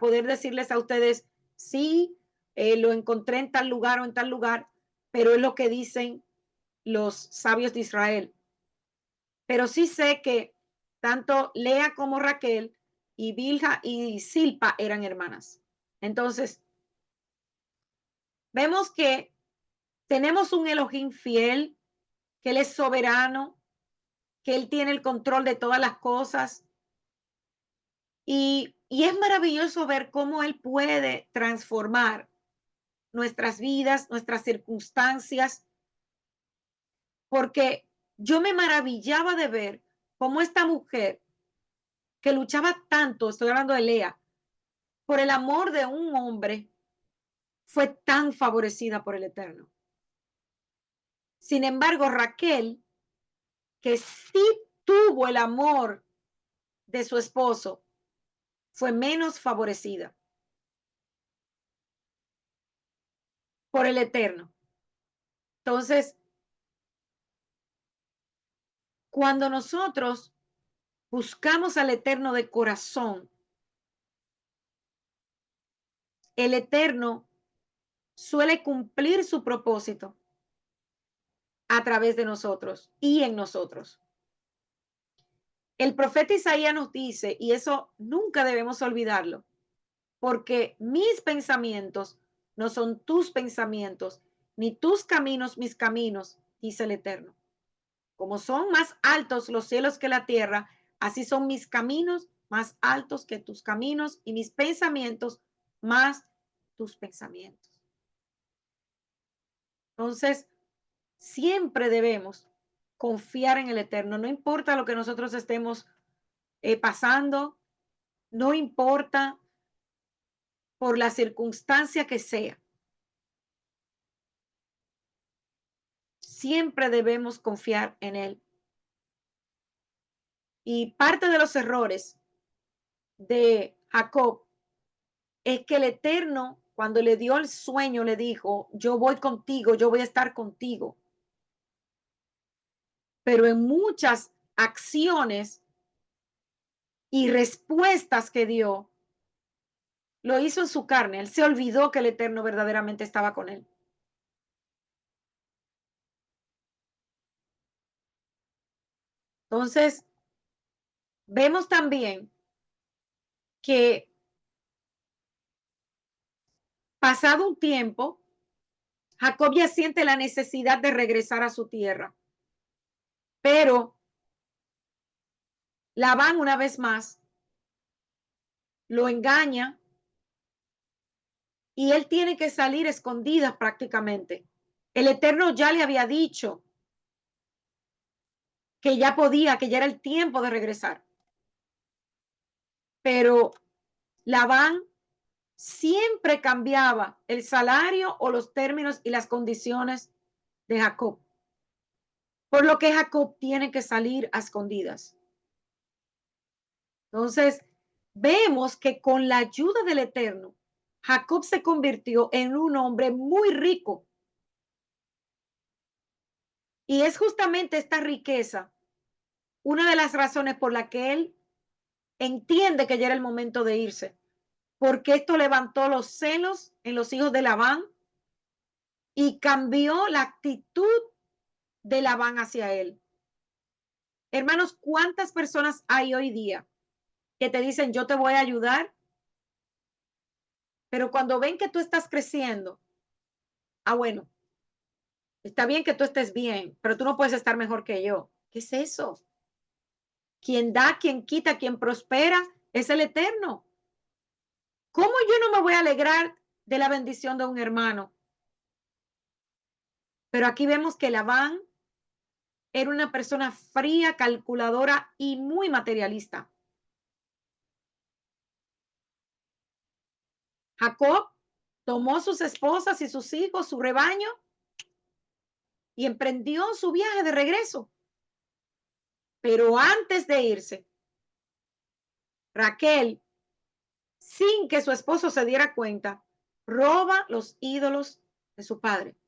poder decirles a ustedes, sí, lo encontré en tal lugar o en tal lugar, pero es lo que dicen los sabios de Israel. Pero sí sé que tanto Lea como Raquel y Bilha y Silpa eran hermanas. Entonces, vemos que tenemos un Elohim fiel, que él es soberano, que él tiene el control de todas las cosas. Y es maravilloso ver cómo él puede transformar nuestras vidas, nuestras circunstancias, porque yo me maravillaba de ver cómo esta mujer que luchaba tanto, estoy hablando de Lea, por el amor de un hombre, fue tan favorecida por el Eterno. Sin embargo, Raquel, que sí tuvo el amor de su esposo, fue menos favorecida por el Eterno. Entonces, cuando nosotros buscamos al Eterno de corazón, el Eterno suele cumplir su propósito a través de nosotros y en nosotros. El profeta Isaías nos dice, y eso nunca debemos olvidarlo, porque mis pensamientos no son tus pensamientos, ni tus caminos mis caminos, dice el Eterno. Como son más altos los cielos que la tierra, así son mis caminos más altos que tus caminos y mis pensamientos más tus pensamientos. Entonces, siempre debemos confiar en el Eterno, no importa lo que nosotros estemos pasando, no importa por la circunstancia que sea. Siempre debemos confiar en Él. Y parte de los errores de Jacob es que el Eterno, cuando le dio el sueño, le dijo, yo voy contigo, yo voy a estar contigo. Pero en muchas acciones y respuestas que dio, lo hizo en su carne. Él se olvidó que el Eterno verdaderamente estaba con él. Entonces, vemos también que pasado un tiempo, Jacob ya siente la necesidad de regresar a su tierra. Pero Labán una vez más lo engaña y él tiene que salir escondida prácticamente. El Eterno ya le había dicho que ya podía, que ya era el tiempo de regresar. Pero Labán siempre cambiaba el salario o los términos y las condiciones de Jacob. Por lo que Jacob tiene que salir a escondidas. Entonces, vemos que con la ayuda del Eterno, Jacob se convirtió en un hombre muy rico. Y es justamente esta riqueza una de las razones por la que él entiende que ya era el momento de irse, porque esto levantó los celos en los hijos de Labán y cambió la actitud de Labán hacia él. Hermanos, ¿cuántas personas hay hoy día que te dicen yo te voy a ayudar? Pero cuando ven que tú estás creciendo, bueno, está bien que tú estés bien, pero tú no puedes estar mejor que yo. ¿Qué es eso? Quien da, quien quita, quien prospera es el Eterno. ¿Cómo yo no me voy a alegrar de la bendición de un hermano? Pero aquí vemos que Labán era una persona fría, calculadora y muy materialista. Jacob tomó sus esposas y sus hijos, su rebaño, y emprendió su viaje de regreso. Pero antes de irse, Raquel, sin que su esposo se diera cuenta, roba los ídolos de su padre.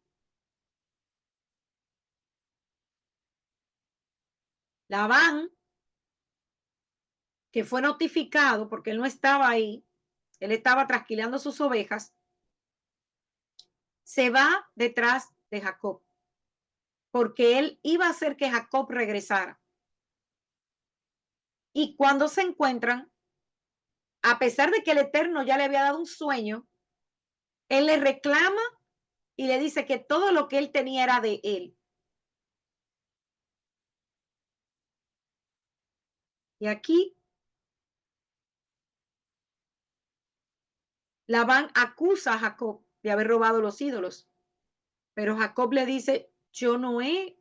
Labán, que fue notificado porque él no estaba ahí, él estaba trasquilando sus ovejas, se va detrás de Jacob, porque él iba a hacer que Jacob regresara. Y cuando se encuentran, a pesar de que el Eterno ya le había dado un sueño, él le reclama y le dice que todo lo que él tenía era de él. Y aquí Labán acusa a Jacob de haber robado los ídolos, pero Jacob le dice, yo no he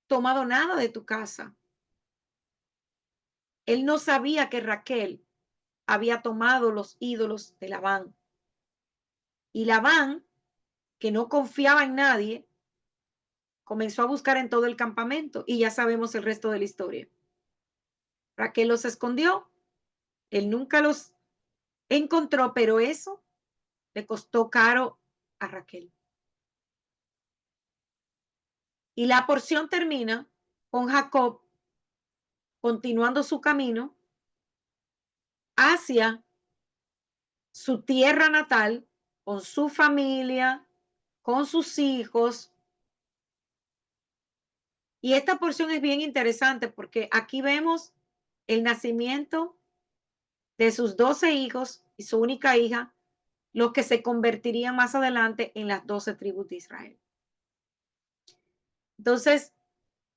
tomado nada de tu casa. Él no sabía que Raquel había tomado los ídolos de Labán. Y Labán, que no confiaba en nadie, comenzó a buscar en todo el campamento y ya sabemos el resto de la historia. Raquel los escondió, él nunca los encontró, pero eso le costó caro a Raquel. Y la porción termina con Jacob continuando su camino hacia su tierra natal, con su familia, con sus hijos. Y esta porción es bien interesante porque aquí vemos el nacimiento de sus 12 hijos y su única hija, los que se convertirían más adelante en las 12 tribus de Israel. Entonces,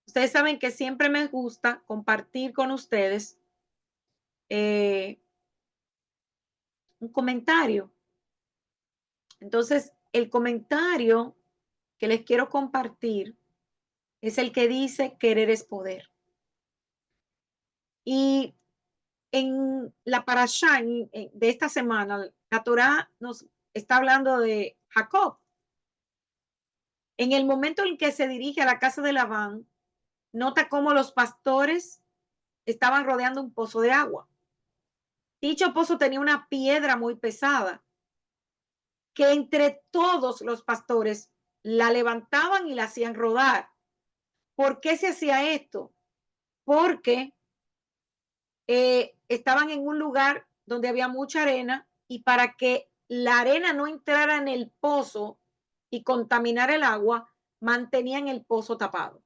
ustedes saben que siempre me gusta compartir con ustedes un comentario. Entonces, el comentario que les quiero compartir es el que dice querer es poder. Y en la parashá de esta semana, la Torá nos está hablando de Jacob. En el momento en que se dirige a la casa de Labán, nota cómo los pastores estaban rodeando un pozo de agua. Dicho pozo tenía una piedra muy pesada, que entre todos los pastores la levantaban y la hacían rodar. ¿Por qué se hacía esto? Porque estaban en un lugar donde había mucha arena y para que la arena no entrara en el pozo y contaminara el agua, mantenían el pozo tapado.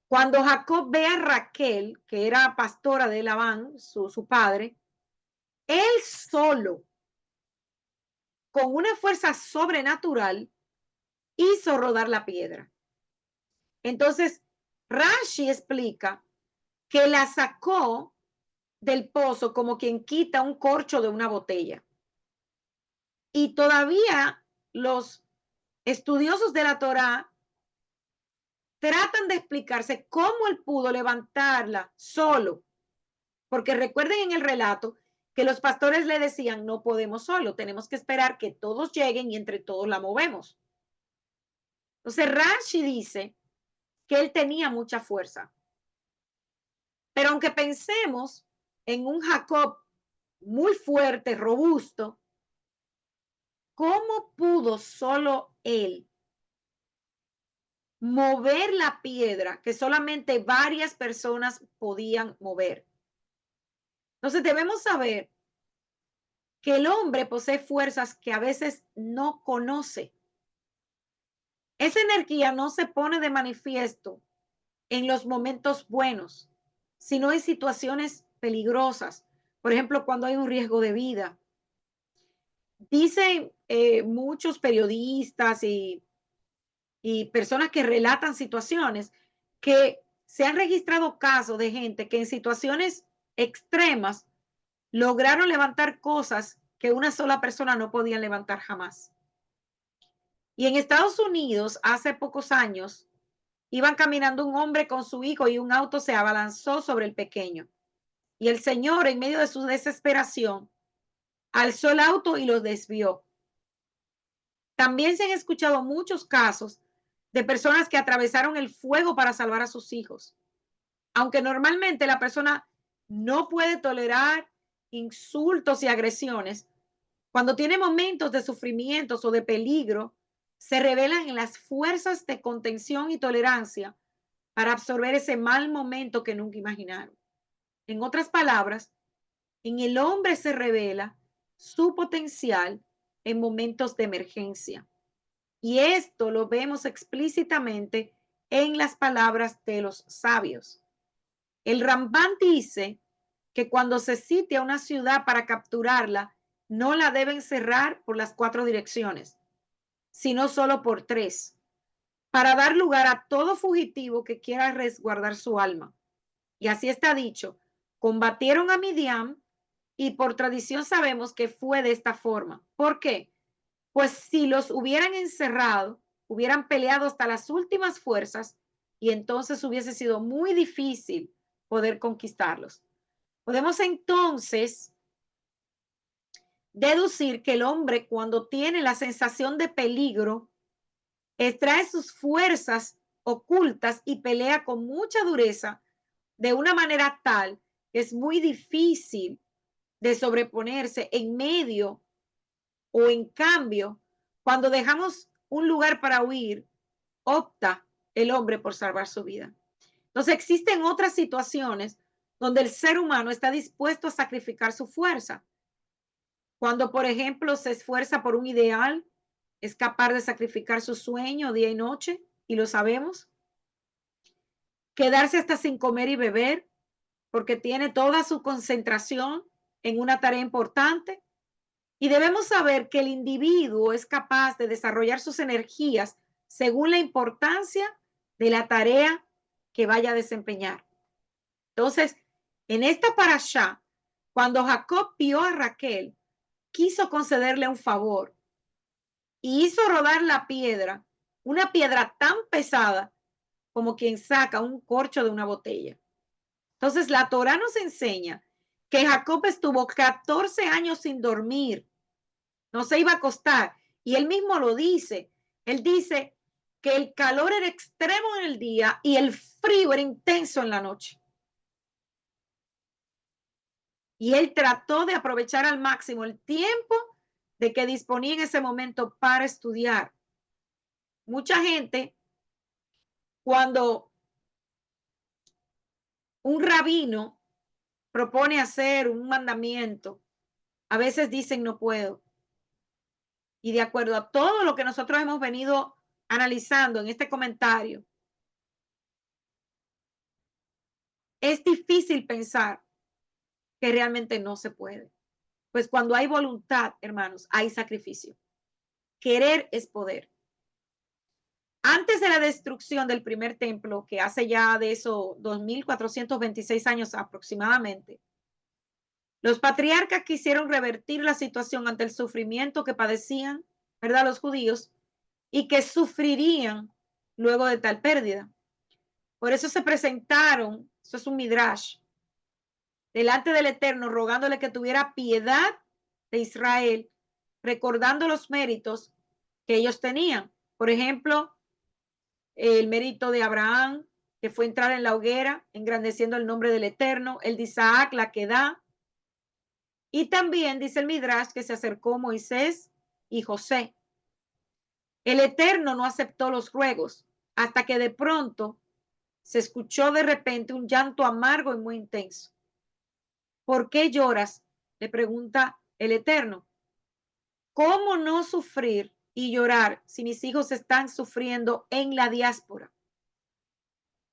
Cuando Jacob ve a Raquel, que era pastora de Labán, su padre, él solo, con una fuerza sobrenatural, hizo rodar la piedra. Entonces, Rashi explica que la sacó del pozo como quien quita un corcho de una botella. Y todavía los estudiosos de la Torá tratan de explicarse cómo él pudo levantarla solo, porque recuerden en el relato que los pastores le decían, no podemos solo, tenemos que esperar que todos lleguen y entre todos la movemos. Entonces Rashi dice que él tenía mucha fuerza. Pero aunque pensemos en un Jacob muy fuerte, robusto, ¿cómo pudo solo él mover la piedra que solamente varias personas podían mover? Entonces debemos saber que el hombre posee fuerzas que a veces no conoce. Esa energía no se pone de manifiesto en los momentos buenos, sino en situaciones peligrosas. Por ejemplo, cuando hay un riesgo de vida. Dicen muchos periodistas y personas que relatan situaciones que se han registrado casos de gente que en situaciones extremas lograron levantar cosas que una sola persona no podía levantar jamás. Y en Estados Unidos, hace pocos años, iban caminando un hombre con su hijo y un auto se abalanzó sobre el pequeño. Y el señor, en medio de su desesperación, alzó el auto y lo desvió. También se han escuchado muchos casos de personas que atravesaron el fuego para salvar a sus hijos. Aunque normalmente la persona no puede tolerar insultos y agresiones, cuando tiene momentos de sufrimientos o de peligro, se revelan en las fuerzas de contención y tolerancia para absorber ese mal momento que nunca imaginaron. En otras palabras, en el hombre se revela su potencial en momentos de emergencia. Y esto lo vemos explícitamente en las palabras de los sabios. El Rambán dice que cuando se sitia una ciudad para capturarla, no la deben cerrar por las 4 direcciones, sino solo por 3, para dar lugar a todo fugitivo que quiera resguardar su alma. Y así está dicho, combatieron a Midian y por tradición sabemos que fue de esta forma. ¿Por qué? Pues si los hubieran encerrado, hubieran peleado hasta las últimas fuerzas y entonces hubiese sido muy difícil poder conquistarlos. Podemos entonces deducir que el hombre cuando tiene la sensación de peligro, extrae sus fuerzas ocultas y pelea con mucha dureza de una manera tal que es muy difícil de sobreponerse en medio o en cambio, cuando dejamos un lugar para huir, opta el hombre por salvar su vida. Entonces existen otras situaciones donde el ser humano está dispuesto a sacrificar su fuerza. Cuando, por ejemplo, se esfuerza por un ideal, es capaz de sacrificar su sueño día y noche, y lo sabemos. Quedarse hasta sin comer y beber, porque tiene toda su concentración en una tarea importante. Y debemos saber que el individuo es capaz de desarrollar sus energías según la importancia de la tarea que vaya a desempeñar. Entonces, en esta parashá, cuando Jacob vio a Raquel, quiso concederle un favor y hizo rodar la piedra, una piedra tan pesada como quien saca un corcho de una botella. Entonces, la Torá nos enseña que Jacob estuvo 14 años sin dormir, no se iba a acostar. Y él mismo lo dice. Él dice que el calor era extremo en el día y el frío era intenso en la noche. Y él trató de aprovechar al máximo el tiempo de que disponía en ese momento para estudiar. Mucha gente, cuando un rabino propone hacer un mandamiento, a veces dicen no puedo. Y de acuerdo a todo lo que nosotros hemos venido analizando en este comentario, es difícil pensar que realmente no se puede. Pues cuando hay voluntad, hermanos, hay sacrificio. Querer es poder. Antes de la destrucción del primer templo, que hace ya de eso 2426 años aproximadamente, los patriarcas quisieron revertir la situación ante el sufrimiento que padecían, ¿verdad? Los judíos, y que sufrirían luego de tal pérdida. Por eso se presentaron, eso es un midrash, delante del Eterno, rogándole que tuviera piedad de Israel, recordando los méritos que ellos tenían. Por ejemplo, el mérito de Abraham, que fue entrar en la hoguera, engrandeciendo el nombre del Eterno, el de Isaac, la que da. Y también dice el Midrash que se acercó Moisés y José. El Eterno no aceptó los ruegos hasta que de pronto se escuchó de repente un llanto amargo y muy intenso. ¿Por qué lloras?, le pregunta el Eterno. ¿Cómo no sufrir y llorar si mis hijos están sufriendo en la diáspora?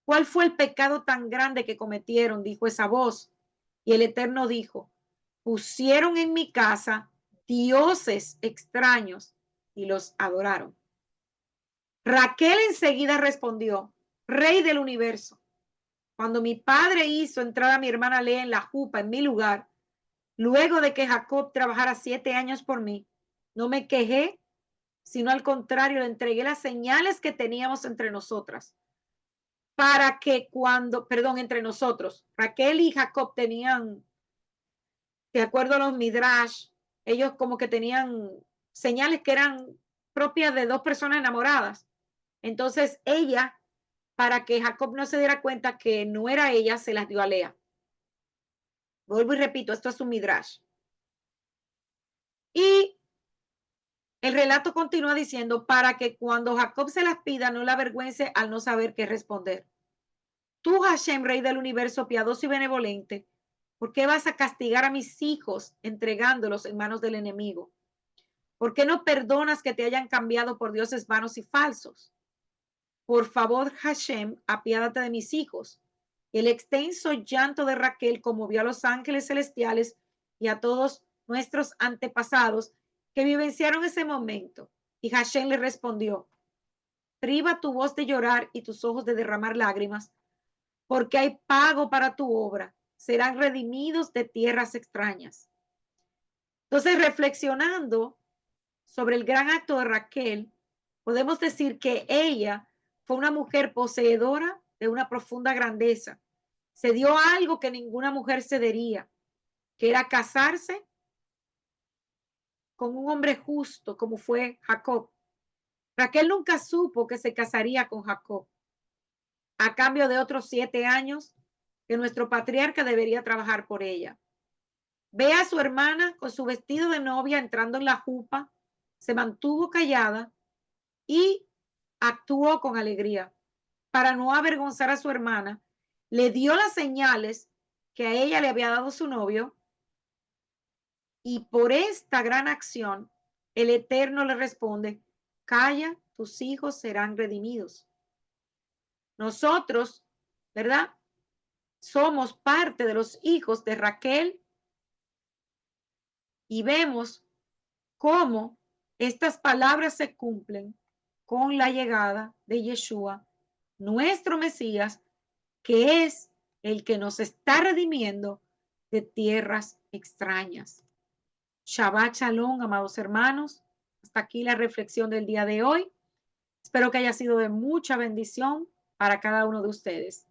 ¿Cuál fue el pecado tan grande que cometieron?, dijo esa voz. Y el Eterno dijo, pusieron en mi casa dioses extraños y los adoraron. Raquel enseguida respondió, Rey del universo, cuando mi padre hizo entrar a mi hermana Lea en la jupa en mi lugar, luego de que Jacob trabajara 7 años por mí, no me quejé, sino al contrario, le entregué las señales que teníamos entre nosotras, para que entre nosotros, Raquel y Jacob tenían, de acuerdo a los midrash, ellos como que tenían señales que eran propias de dos personas enamoradas. Entonces ella, para que Jacob no se diera cuenta que no era ella, se las dio a Lea. Vuelvo y repito, esto es un midrash. Y el relato continúa diciendo, para que cuando Jacob se las pida, no la avergüence al no saber qué responder. Tú, Hashem, Rey del universo, piadoso y benevolente, ¿por qué vas a castigar a mis hijos entregándolos en manos del enemigo? ¿Por qué no perdonas que te hayan cambiado por dioses vanos y falsos? Por favor, Hashem, apiádate de mis hijos. Y el extenso llanto de Raquel conmovió a los ángeles celestiales y a todos nuestros antepasados que vivenciaron ese momento. Y Hashem le respondió, priva tu voz de llorar y tus ojos de derramar lágrimas, porque hay pago para tu obra. Serán redimidos de tierras extrañas. Entonces, reflexionando sobre el gran acto de Raquel, podemos decir que ella fue una mujer poseedora de una profunda grandeza. Se dio algo que ninguna mujer cedería, que era casarse con un hombre justo como fue Jacob. Raquel nunca supo que se casaría con Jacob a cambio de otros 7 años que nuestro patriarca debería trabajar por ella. Ve a su hermana con su vestido de novia entrando en la jupa, se mantuvo callada y actuó con alegría. Para no avergonzar a su hermana, le dio las señales que a ella le había dado su novio, y por esta gran acción, el Eterno le responde, calla, tus hijos serán redimidos. Nosotros, ¿verdad?, somos parte de los hijos de Raquel y vemos cómo estas palabras se cumplen con la llegada de Yeshua, nuestro Mesías, que es el que nos está redimiendo de tierras extrañas. Shabbat Shalom, amados hermanos. Hasta aquí la reflexión del día de hoy. Espero que haya sido de mucha bendición para cada uno de ustedes.